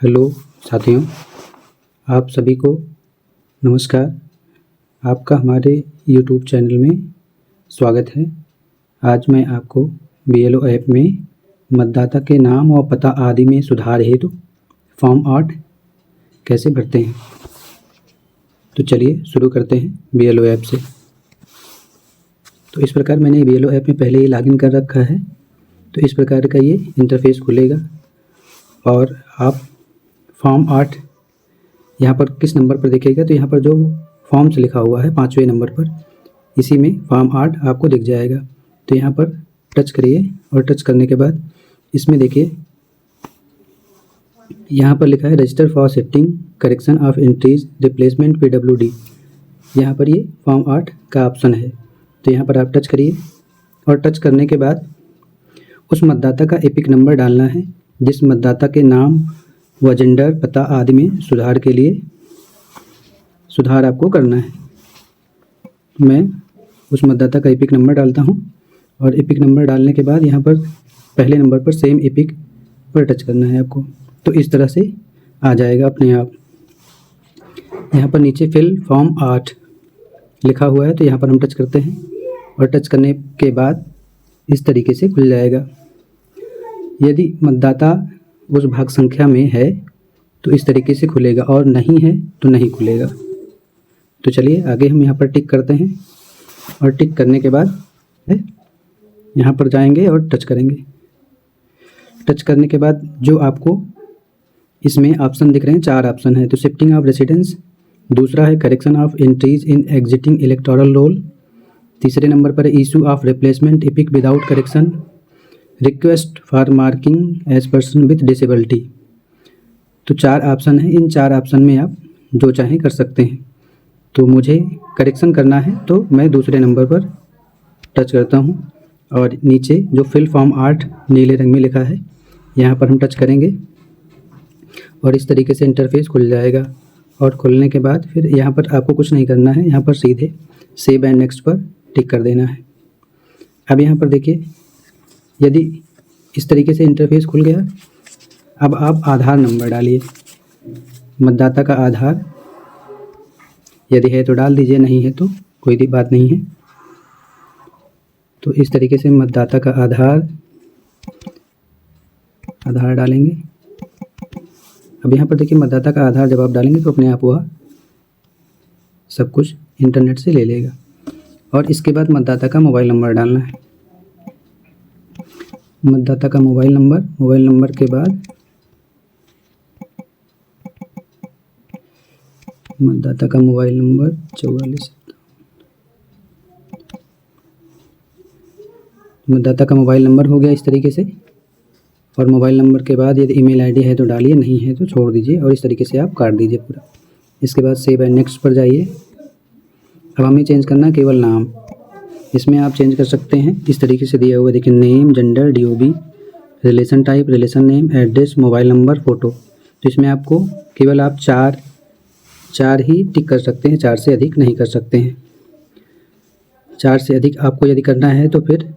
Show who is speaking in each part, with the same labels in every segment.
Speaker 1: Hello साथियों, आप सभी को नमस्कार। आपका हमारे यूट्यूब चैनल में स्वागत है। आज मैं आपको BLO ऐप में मतदाता के नाम और पता आदि में सुधार हेतु फॉर्म 8 कैसे भरते हैं, तो चलिए शुरू करते हैं BLO ऐप से। तो इस प्रकार मैंने BLO ऐप में पहले ही लॉगिन कर रखा है। तो इस प्रकार का ये इंटरफेस खुलेगा और आप फॉर्म 8 यहाँ पर किस नंबर पर देखिएगा, तो यहाँ पर जो फॉर्म्स लिखा हुआ है 5वें नंबर पर, इसी में फॉर्म 8 आपको दिख जाएगा। तो यहाँ पर टच करिए और टच करने के बाद इसमें देखिए यहाँ पर लिखा है register for setting correction of entries replacement PWD। यहाँ पर ये फॉर्म 8 का ऑप्शन है। तो यहाँ पर आप टच करिए और टच करने के बाद उस मतदाता का एपिक नंबर डालना है जिस मतदाता के नाम व जेंडर पता आदि में सुधार के लिए सुधार आपको करना है। मैं उस मतदाता का एपिक नंबर डालता हूं और एपिक नंबर डालने के बाद यहाँ पर पहले नंबर पर सेम एपिक पर टच करना है आपको। तो इस तरह से आ जाएगा अपने आप। यहाँ पर नीचे फिल फॉर्म 8 लिखा हुआ है, तो यहाँ पर हम टच करते हैं और टच करने के बाद इस तरीके से खुल जाएगा। यदि मतदाता उस भाग संख्या में है तो इस तरीके से खुलेगा और नहीं है तो नहीं खुलेगा। तो चलिए आगे हम यहाँ पर टिक करते हैं और टिक करने के बाद यहाँ पर जाएंगे और टच करेंगे। टच करने के बाद जो आपको इसमें ऑप्शन दिख रहे हैं, 4 ऑप्शन है। तो शिफ्टिंग ऑफ रेसिडेंस, दूसरा है correction of entries in existing electoral roll, तीसरे नंबर पर issue of replacement EPIC without correction, request for marking as person with disability. तो 4 ऑप्शन है। इन 4 ऑप्शन में आप जो चाहें कर सकते हैं। तो मुझे करेक्शन करना है तो मैं दूसरे नंबर पर टच करता हूं और नीचे जो फिल फॉर्म 8 नीले रंग में लिखा है यहाँ पर हम टच करेंगे और इस तरीके से इंटरफेस खुल जाएगा। और खुलने के बाद फिर यहाँ पर आपको कुछ नहीं करना है, यहाँ पर सीधे सेव एंड नेक्स्ट पर टिक कर देना है। अब यहाँ पर देखिए, यदि इस तरीके से इंटरफेस खुल गया, अब आप आधार नंबर डालिए। मतदाता का आधार यदि है तो डाल दीजिए, नहीं है तो कोई भी बात नहीं है। तो इस तरीके से मतदाता का आधार डालेंगे। अब यहाँ पर देखिए, मतदाता का आधार जब आप डालेंगे तो अपने आप वह सब कुछ इंटरनेट से ले लेगा। और इसके बाद मतदाता का मोबाइल नंबर डालना है। मतदाता का मोबाइल नंबर के बाद मतदाता का मोबाइल नंबर 44। मतदाता का मोबाइल नंबर हो गया इस तरीके से। और मोबाइल नंबर के बाद यदि ईमेल आईडी है तो डालिए, नहीं है तो छोड़ दीजिए और इस तरीके से आप काट दीजिए पूरा। इसके बाद सेव एंड नेक्स्ट पर जाइए। अब हमें चेंज करना है केवल नाम। इसमें आप चेंज कर सकते हैं इस तरीके से दिया हुआ, देखिए name, gender, DOB, relation type, relation name, address, mobile number, photo. तो इसमें आपको केवल आप चार ही टिक कर सकते हैं, 4 से अधिक नहीं कर सकते हैं। 4 से अधिक आपको यदि करना है तो फिर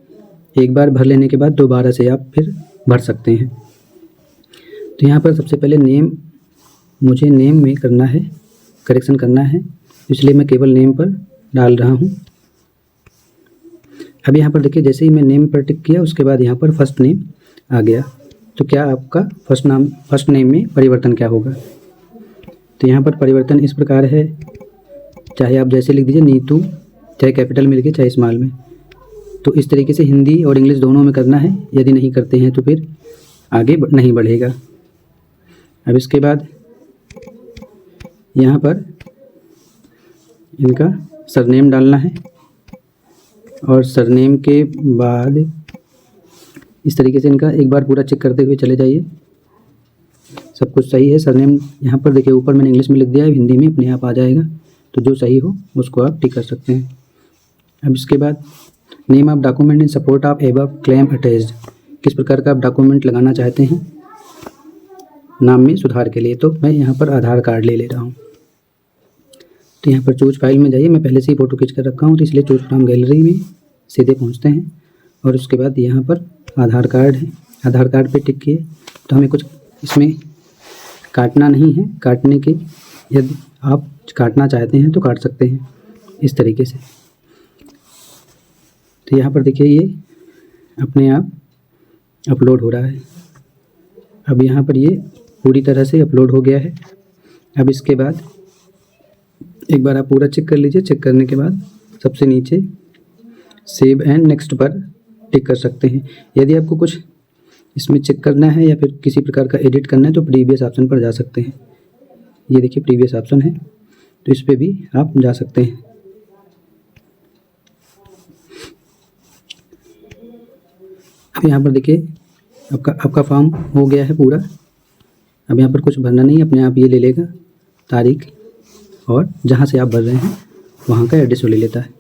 Speaker 1: एक बार भर लेने के बाद दोबारा से आप फिर भर सकते हैं। तो यहाँ पर सबसे पहले मुझे नेम में करना है, करेक्शन करना है, इसलिए मैं केवल नेम पर डाल रहा हूँ। अब यहाँ पर देखिए, जैसे ही मैं नेम पर टिक किया उसके बाद यहाँ पर फर्स्ट नेम आ गया। तो क्या आपका फर्स्ट नेम में परिवर्तन क्या होगा, तो यहाँ पर परिवर्तन इस प्रकार है। चाहे आप जैसे लिख दीजिए नीतू, चाहे कैपिटल में लिखिए चाहे स्मॉल में। तो इस तरीके से हिंदी और इंग्लिश दोनों में करना है। यदि नहीं करते हैं तो फिर आगे नहीं बढ़ेगा। अब इसके बाद यहाँ पर इनका सरनेम डालना है और सरनेम के बाद इस तरीके से इनका एक बार पूरा चेक करते हुए चले जाइए, सब कुछ सही है। सरनेम यहाँ पर देखिए ऊपर मैंने इंग्लिश में लिख दिया है, हिंदी में अपने आप आ जाएगा। तो जो सही हो उसको आप टिक कर सकते हैं। अब इसके बाद name of document in support of above claim attached, किस प्रकार का आप डॉक्यूमेंट लगाना चाहते हैं नाम में सुधार के लिए। तो मैं यहाँ पर आधार कार्ड ले रहा हूँ। तो यहाँ पर चूज फाइल में जाइए, मैं पहले से ही फ़ोटो खींच कर रखा हूँ तो इसलिए चूज फ्रॉम गैलरी में सीधे पहुँचते हैं और उसके बाद यहाँ पर आधार कार्ड है, आधार कार्ड पे टिक किए। तो हमें कुछ इसमें काटना नहीं है, काटने की यदि आप काटना चाहते हैं तो काट सकते हैं इस तरीके से। तो यहाँ पर देखिए ये अपने आप अपलोड हो रहा है। अब यहाँ पर ये पूरी तरह से अपलोड हो गया है। अब इसके बाद एक बार आप पूरा चेक कर लीजिए। चेक करने के बाद सबसे नीचे सेव एंड नेक्स्ट पर टिक कर सकते हैं। यदि आपको कुछ इसमें चेक करना है या फिर किसी प्रकार का एडिट करना है तो प्रीवियस ऑप्शन पर जा सकते हैं। ये देखिए प्रीवियस ऑप्शन है, तो इस पर भी आप जा सकते हैं। अब यहाँ पर देखिए आपका फॉर्म हो गया है पूरा। अब यहाँ पर कुछ भरना नहीं, अपने आप ये ले लेगा तारीख और जहाँ से आप भर रहे हैं वहाँ का एड्रेस वो ले लेता है।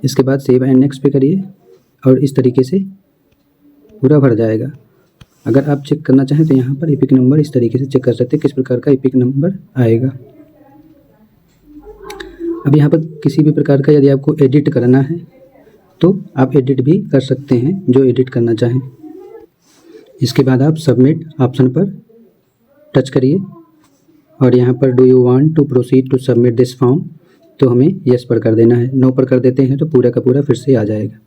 Speaker 1: इसके बाद सेव एंड नेक्स्ट पे करिए और इस तरीके से पूरा भर जाएगा। अगर आप चेक करना चाहें तो यहाँ पर एपिक नंबर इस तरीके से चेक कर सकते हैं किस प्रकार का एपिक नंबर आएगा। अब यहाँ पर किसी भी प्रकार का यदि आपको एडिट करना है तो आप एडिट भी कर सकते हैं, जो एडिट करना चाहें। इसके बाद आप सबमिट ऑप्शन पर टच करिए और यहाँ पर do you want to proceed to submit this form, तो हमें यस पर कर देना है। नो पर कर देते हैं तो पूरा का पूरा फिर से आ जाएगा,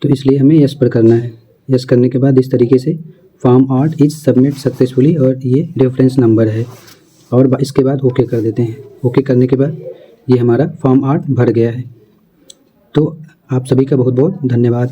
Speaker 1: तो इसलिए हमें यस पर करना है। यस करने के बाद इस तरीके से फॉर्म 8 इज सबमिट सक्सेसफुली और ये रेफरेंस नंबर है और इसके बाद ओके कर देते हैं। ओके करने के बाद ये हमारा फॉर्म 8 भर गया है। तो आप सभी का बहुत बहुत धन्यवाद।